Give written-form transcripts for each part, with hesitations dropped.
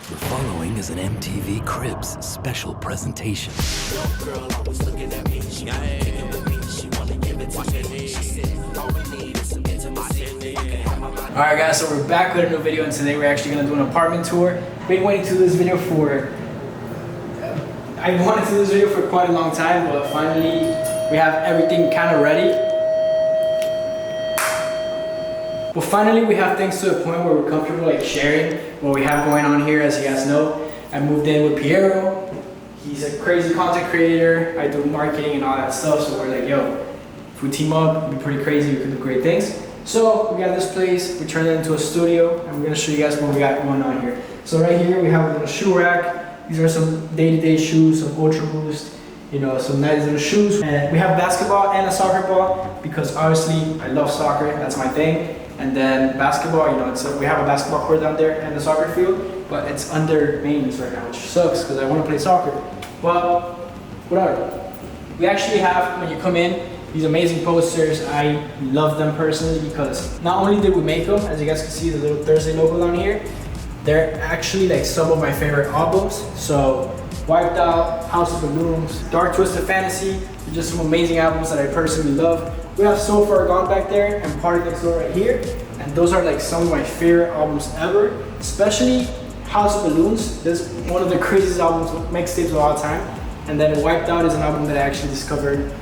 The following is an MTV Cribs special presentation. Girl always looking at me. She kicking with me. She wanna give it to me. She said, all we need is some intimacy. Alright guys, so we're back with a new video, and today we're actually gonna do an apartment tour. Been waiting to do this video for I wanted to do this video for quite a long time, but finally we have everything kind of ready. But finally we have things to a point where we're comfortable like sharing what we have going on here. As you guys know, I moved in with Piero. He's a crazy content creator. I do marketing and all that stuff, so we're like, yo, if we team up, it'd be pretty crazy, we could do great things. So we got this place, we turned it into a studio, and we're gonna show you guys what we got going on here. So right here we have a little shoe rack. These are some day-to-day shoes, some Ultra Boost, you know, some nice little shoes. And we have basketball and a soccer ball because obviously I love soccer, that's my thing. And then basketball, you know, we have a basketball court down there and the soccer field, but it's under maintenance right now, which sucks because I want to play soccer. But whatever. We actually have, when you come in, these amazing posters. I love them personally because not only did we make them, as you guys can see the little Thursday logo down here, they're actually like some of my favorite albums. So Wiped Out, House of Balloons, Dark Twisted Fantasy, just some amazing albums that I personally love. We have So Far Gone back there and Party Next Door right here. And those are like some of my favorite albums ever, especially House of Balloons. This is one of the craziest albums, mixtapes of all time. And then Wiped Out is an album that I actually discovered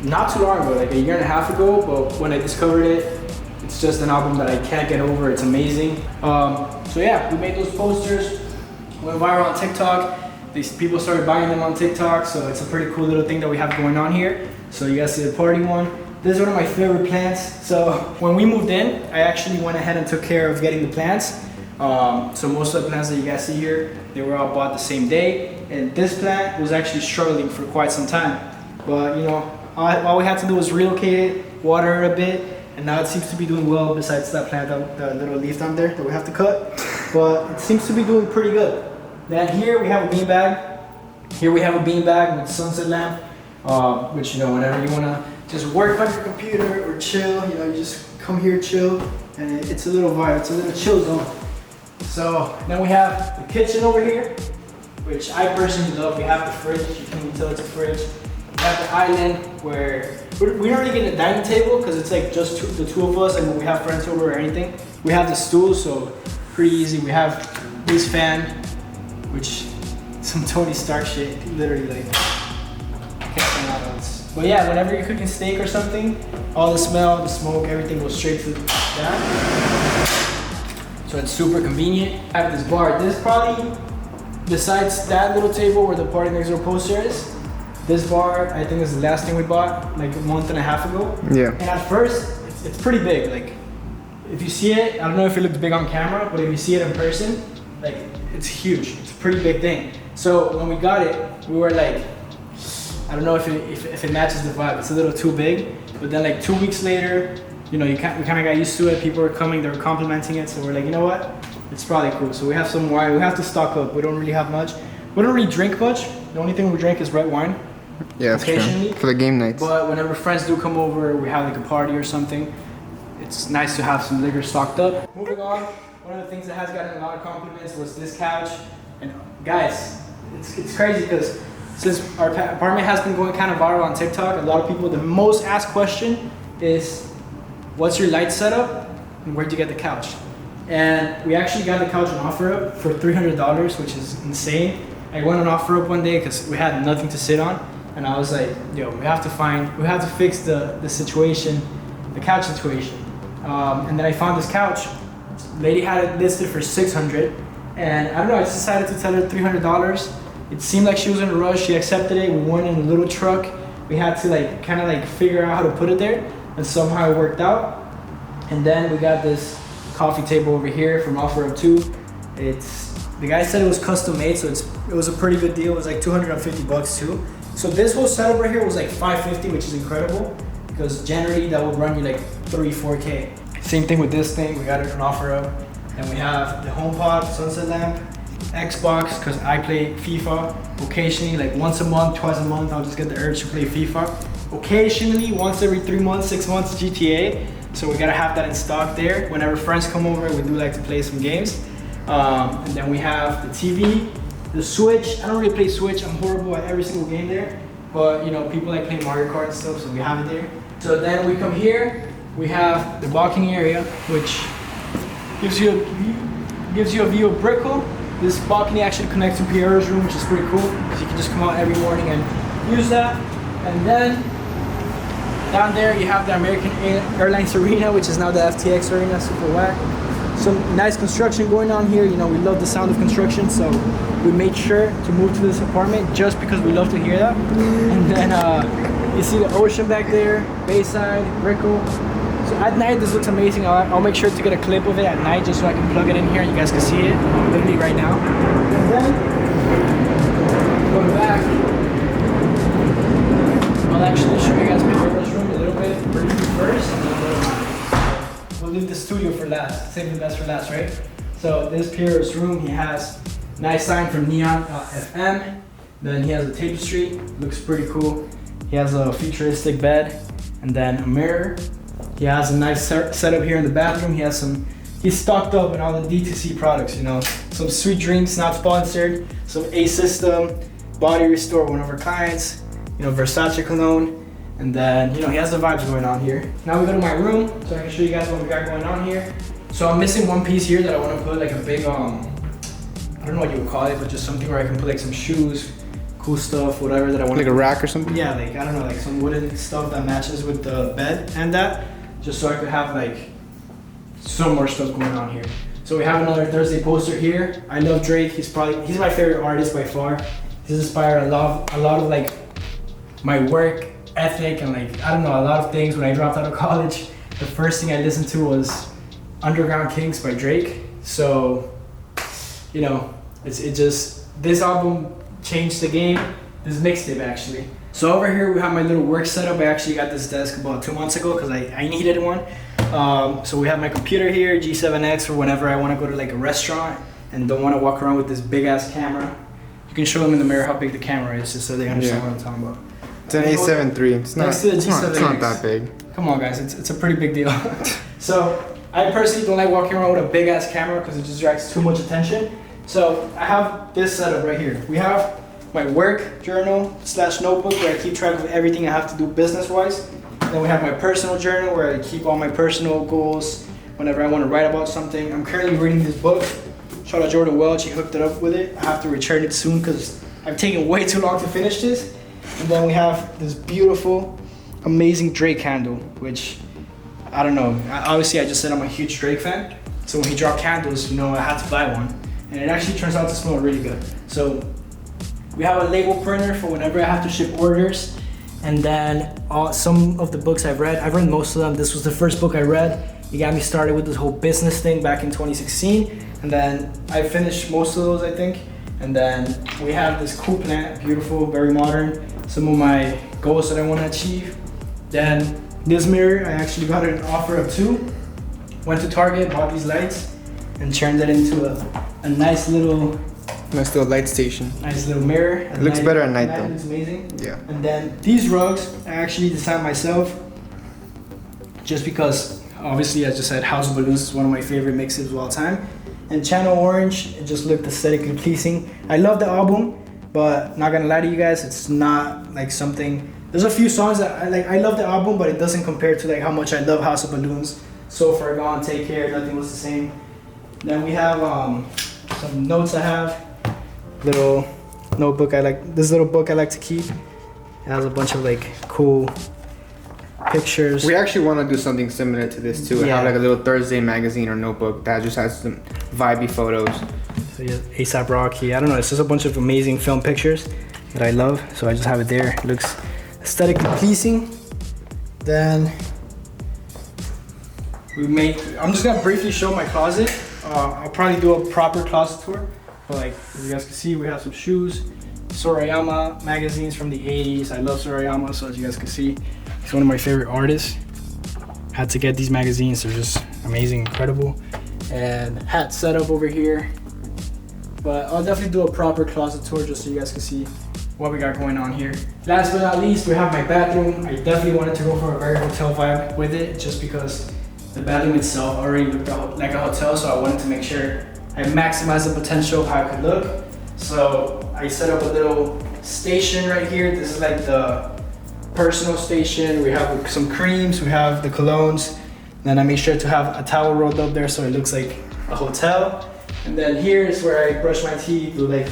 not too long ago, like a year and a half ago, but when I discovered it, it's just an album that I can't get over. It's amazing. So yeah, we made those posters, went viral on TikTok. These people started buying them on TikTok, so it's a pretty cool little thing that we have going on here. So you guys see the party one. This is one of my favorite plants. So when we moved in, I actually went ahead and took care of getting the plants. So most of the plants that you guys see here, they were all bought the same day. And this plant was actually struggling for quite some time. But you know, all we had to do was relocate it, water it a bit, and now it seems to be doing well besides that plant, the little leaf down there that we have to cut. But it seems to be doing pretty good. Then here we have a beanbag. Here we have a beanbag with sunset lamp, which, you know, whenever you wanna just work on your computer or chill, you know, you just come here, chill, and it's a little vibe, it's a little chill zone. So then we have the kitchen over here, which I personally love. We have the fridge, you can tell it's a fridge. We have the island where we don't really get a dining table because it's like just the two of us, and when we have friends over or anything, we have the stool, so pretty easy. We have this fan, which some Tony Stark shit, literally like, I can't say that else. But yeah, whenever you're cooking steak or something, all the smell, the smoke, everything goes straight to that. So it's super convenient. I have this bar. This probably, besides that little table where the Party Next Door poster is, this bar I think is the last thing we bought like a month and a half ago. Yeah. And at first, it's pretty big. Like, if you see it, I don't know if it looks big on camera, but if you see it in person, like, it's huge. It's a pretty big thing. So when we got it, we were like, I don't know if it matches the vibe. It's a little too big. But then like 2 weeks later, you know, we kind of got used to it. People were coming, they were complimenting it. So we're like, you know what? It's probably cool. So we have some wine. We have to stock up. We don't really have much. We don't really drink much. The only thing we drink is red wine. Yeah, that's occasionally. true. For the game nights. But whenever friends do come over, we have like a party or something, it's nice to have some liquor stocked up. Moving on, one of the things that has gotten a lot of compliments was this couch. And guys, it's crazy because since our apartment has been going kind of viral on TikTok, a lot of people, the most asked question is, what's your light setup and where'd you get the couch? And we actually got the couch on OfferUp for $300, which is insane. I went on OfferUp one day because we had nothing to sit on. And I was like, yo, we have to fix the situation, the couch situation. And then I found this couch. Lady had it listed for $600. And I don't know, I just decided to tell her $300. It seemed like she was in a rush. She accepted it. We went in a little truck. We had to like kind of like figure out how to put it there, and somehow it worked out. And then we got this coffee table over here from OfferUp too. The guy said it was custom made, so it was a pretty good deal. It was like $250 too. So this whole setup right here was like $550, which is incredible because generally that would run you like 3-4K. Same thing with this thing. We got it from OfferUp. And we have the HomePod, sunset lamp, Xbox, because I play FIFA occasionally, like once a month, twice a month, I'll just get the urge to play FIFA. Occasionally, once every 3 months, 6 months, GTA. So we gotta have that in stock there. Whenever friends come over, we do like to play some games. And then we have the TV, the Switch. I don't really play Switch. I'm horrible at every single game there. But you know, people like playing Mario Kart and stuff, so we have it there. So then we come here, we have the balcony area, which gives you a view of Brickell. This balcony actually connects to Piero's room, which is pretty cool, because you can just come out every morning and use that. And then down there you have the American Airlines Arena, which is now the FTX Arena, super whack. Some nice construction going on here. You know, we love the sound of construction, so we made sure to move to this apartment just because we love to hear that. And then you see the ocean back there, Bayside, Brickell. So at night this looks amazing. I'll make sure to get a clip of it at night just so I can plug it in here and you guys can see it literally right now. And then going back, I'll actually show you guys my Piero's room a little bit briefly first, and then we'll leave the studio for last. Save the best for last, right? So this Piero's room, he has nice sign from Neon FM. Then he has a tapestry, looks pretty cool. He has a futuristic bed and then a mirror. He has a nice setup here in the bathroom. He's stocked up in all the D2C products, you know. Some sweet drinks, not sponsored. Some A System, Body Restore, one of our clients. You know, Versace cologne. And then, you know, he has the vibes going on here. Now we go to my room, so I can show you guys what we got going on here. So I'm missing one piece here that I want to put like a big, I don't know what you would call it, but just something where I can put like some shoes, cool stuff, whatever that I want. Like a rack or something? Yeah, like, I don't know, like some wooden stuff that matches with the bed and that. Just so I could have like some more stuff going on here. So we have another Thursday poster here. I love Drake. He's my favorite artist by far. He's inspired a lot of like my work ethic and like, I don't know, a lot of things. When I dropped out of college, the first thing I listened to was Underground Kings by Drake. So, you know, this album changed the game. This mixtape actually. So over here we have my little work setup. I actually got this desk about 2 months ago because I needed one. So we have my computer here, G7X, for whenever I want to go to like a restaurant and don't want to walk around with this big ass camera. You can show them in the mirror how big the camera is just so they understand what I'm talking about. It's an A7 III. It's not that big. Come on guys, it's a pretty big deal. So I personally don't like walking around with a big ass camera because it just drags too much attention. So I have this setup right here. We have my work journal / notebook where I keep track of everything I have to do business wise. Then we have my personal journal where I keep all my personal goals whenever I want to write about something. I'm currently reading this book. Shout out Jordan Welch, he hooked it up with it. I have to return it soon because I've taken way too long to finish this. And then we have this beautiful, amazing Drake candle, which I don't know. Obviously I just said I'm a huge Drake fan. So when he dropped candles, you know, I had to buy one. And it actually turns out to smell really good. So we have a label printer for whenever I have to ship orders. And then some of the books I've read most of them. This was the first book I read. It got me started with this whole business thing back in 2016. And then I finished most of those, I think. And then we have this cool plant, beautiful, very modern. Some of my goals that I want to achieve. Then this mirror, I actually got an offer of 2. Went to Target, bought these lights, and turned it into a nice little light station. Nice little mirror. It looks better at night though. It looks amazing. Yeah. And then these rugs, I actually designed myself. Just because, obviously, as I just said, House of Balloons is one of my favorite mixes of all time. And Channel Orange, it just looked aesthetically pleasing. I love the album, but not gonna lie to you guys, it's not like something. There's a few songs that I like. I love the album, but it doesn't compare to like how much I love House of Balloons. So Far Gone, Take Care, Nothing Was the Same. Then we have some notes I have. Little notebook this little book I like to keep. It has a bunch of like cool pictures. We actually want to do something similar to this too. Yeah. Have like a little Thursday magazine or notebook that just has some vibey photos. So yeah, A$AP Rocky. I don't know. It's just a bunch of amazing film pictures that I love. So I just have it there. It looks aesthetically pleasing. Then I'm just gonna briefly show my closet. I'll probably do a proper closet tour. But like, as you guys can see, we have some shoes, Sorayama magazines from the 80s. I love Sorayama, so as you guys can see, he's one of my favorite artists. Had to get these magazines, they're just amazing, incredible. And hat setup over here. But I'll definitely do a proper closet tour just so you guys can see what we got going on here. Last but not least, we have my bathroom. I definitely wanted to go for a very hotel vibe with it just because the bathroom itself already looked like a hotel, so I wanted to make sure I maximize the potential of how it could look. So I set up a little station right here. This is like the personal station. We have some creams, we have the colognes. Then I make sure to have a towel rolled up there so it looks like a hotel. And then here is where I brush my teeth, do like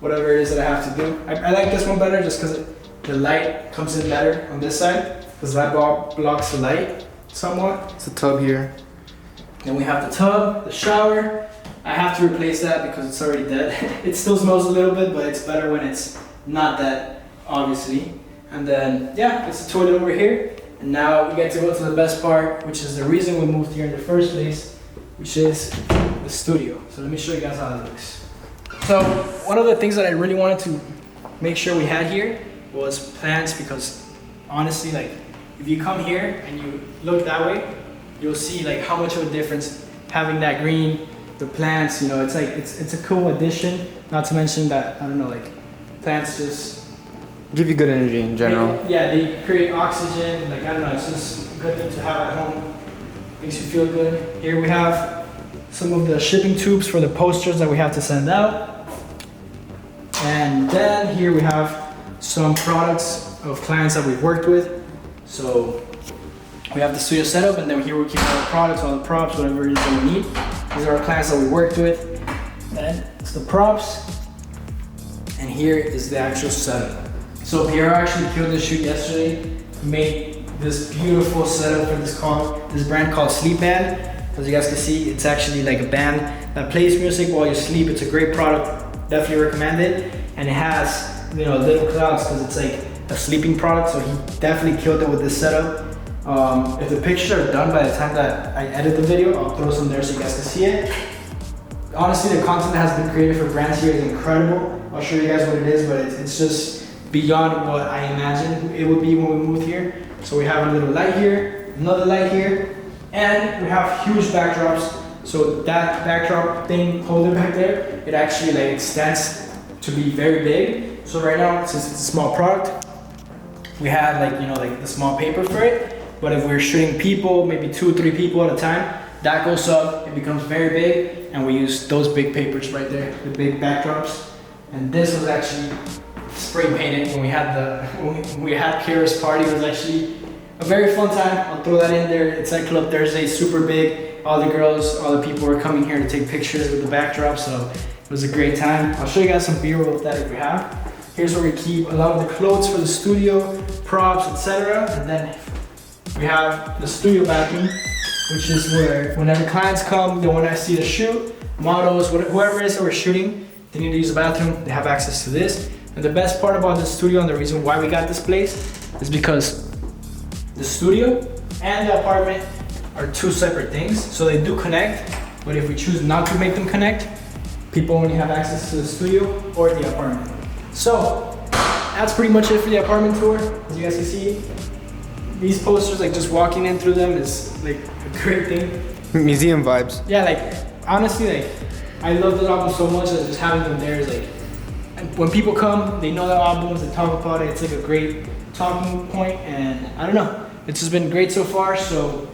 whatever it is that I have to do. I like this one better just because the light comes in better on this side, because that blocks the light somewhat. It's a tub here. Then we have the tub, the shower. I have to replace that because it's already dead. It still smells a little bit, but it's better when it's not dead, obviously. And then, yeah, it's the toilet over here. And now we get to go to the best part, which is the reason we moved here in the first place, which is the studio. So let me show you guys how it looks. So one of the things that I really wanted to make sure we had here was plants, because honestly, like if you come here and you look that way, you'll see like how much of a difference having that green, the plants, you know, it's like, it's a cool addition. Not to mention that, I don't know, like plants just Give you good energy in general. they create oxygen. Like, I don't know, it's just a good thing to have at home. Makes you feel good. Here we have some of the shipping tubes for the posters that we have to send out. And then here we have some products of clients that we've worked with. So we have the studio setup, and then here we keep all the products, all the props, whatever it is that we need. These are our clients that we worked with. Then it's the props. And here is the actual setup. So Piero actually killed the shoot yesterday. He made this beautiful setup for this brand called Sleep Band. As you guys can see, it's actually like a band that plays music while you sleep. It's a great product, definitely recommend it. And it has, you know, little clouds because it's like a sleeping product. So he definitely killed it with this setup. If the pictures are done by the time that I edit the video, I'll throw some there so you guys can see it. Honestly, the content that has been created for brands here is incredible. I'll show you guys what it is, but it's just beyond what I imagined it would be when we moved here. So we have a little light here, another light here, and we have huge backdrops. So that backdrop thing holder back there, it actually like extends to be very big. So right now, since it's a small product, we have like, you know, like the small paper for it. But if we're shooting people, maybe 2 or 3 people at a time, that goes up, it becomes very big, and we use those big papers right there, the big backdrops. And this was actually spray painted when we had Piero's party. It was actually a very fun time. I'll throw that in there. It's like Club Thursday, super big. All the girls, all the people were coming here to take pictures with the backdrop, so it was a great time. I'll show you guys some B-roll of that if we have. Here's where we keep a lot of the clothes for the studio, props, etc. And then we have the studio bathroom, which is where whenever clients come, they want to see the shoot, models, whoever it is that we're shooting, they need to use the bathroom, they have access to this. And the best part about the studio and the reason why we got this place is because the studio and the apartment are 2 separate things. So they do connect, but if we choose not to make them connect, people only have access to the studio or the apartment. So that's pretty much it for the apartment tour. As you guys can see, these posters, like just walking in through them is like a great thing. Museum vibes. Yeah, like honestly, like I love the album so much that just having them there is like, when people come, they know the albums, they talk about it, it's like a great talking point, and I don't know, it's just been great so far. So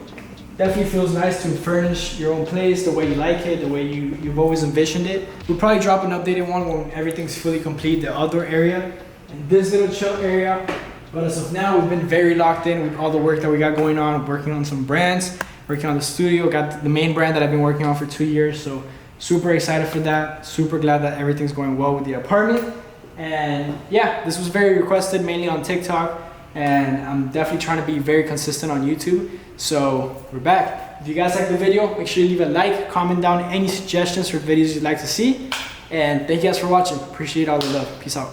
definitely feels nice to furnish your own place the way you like it, the way you've always envisioned it. We'll probably drop an updated one when everything's fully complete, the outdoor area and this little chill area. But as of now, we've been very locked in with all the work that we got going on, working on some brands, working on the studio, got the main brand that I've been working on for 2 years. So super excited for that. Super glad that everything's going well with the apartment. And yeah, this was very requested, mainly on TikTok. And I'm definitely trying to be very consistent on YouTube. So we're back. If you guys like the video, make sure you leave a like, comment down any suggestions for videos you'd like to see. And thank you guys for watching. Appreciate all the love. Peace out.